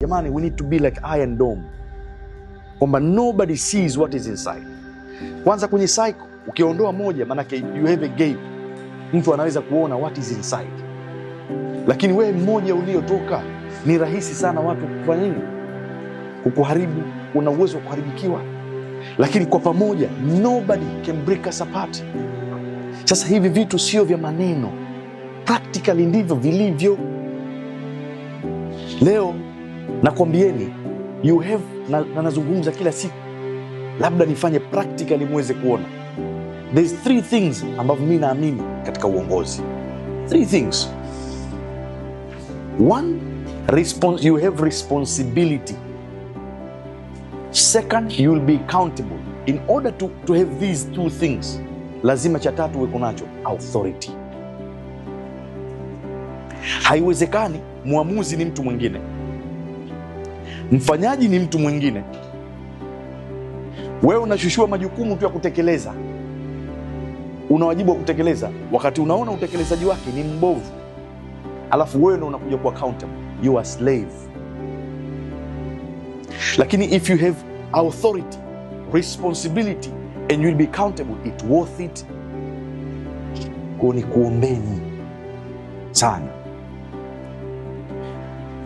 jamani, we need to be like Iron Dome, kwamba nobody sees what is inside. Kwanza kwenye cycle ukiondoa moja, manake you have a gap, mtu anaweza kuona what is inside. Lakini wewe mmoja uliotoka, ni rahisi sana watu kufanya nini? Kukuharibu. Una uwezo wa kuharibikiwa, lakini kwa pamoja nobody can break us apart. Sasa hivi vitu sio vya maneno, practically ndivyo vilivyo. Leo nakwambieni, you have na nazungumza kila siku, labda nifanye practically muweze kuona. There's 3 things ambavyo mimi naamini katika uongozi. 3 things. 1, you have responsibility. Second, you will be accountable. In order to have these 2 things, lazima cha tatu uwe nacho, authority. Haiwezekani muamuzi ni mtu mwingine, mfanyaji ni mtu mwingine, wewe unashushua majukumu tu ya kutekeleza, una wajibu wa kutekeleza, wakati unaona utekelezaji wake ni mbovu, alafu wewe ndio unakuja kuwa accountable. You are slave. Lakini if you have authority, responsibility and you will be accountable, it worth it. Kwa ni kuombeni sana,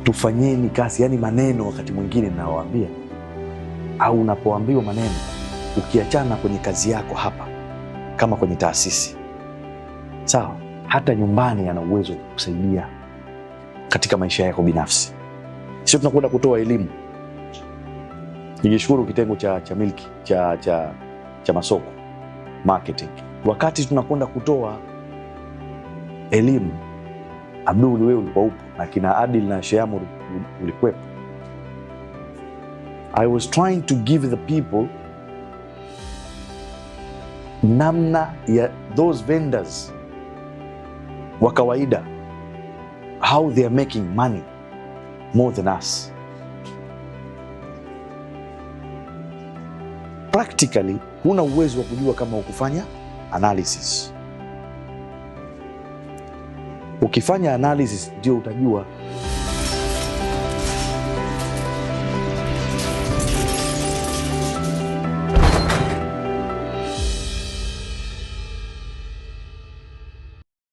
tufanyeni kazi. Yani maneno wakati mwingine nawaambia, au unapoambiwa maneno, ukiachana kwenye kazi yako hapa, kama kwenye taasisi, sawa, hata nyumbani yana uwezo kusaidia katika maisha yako binafsi. Sio tunakwenda kutoa elimu. Ningeshukuru kitengo cha milki cha masoko, marketing. Wakati tunakwenda kutoa elimu, Abdul wewe ulikuwa upo, na kina Adil na Sheamur ulikuwepo. I was trying to give the people namna ya those vendors wa kawaida, how they are making money more than us. Practically huna uwezo wa kujua kama ukufanya analysis. Ukifanya analysis ndio utajua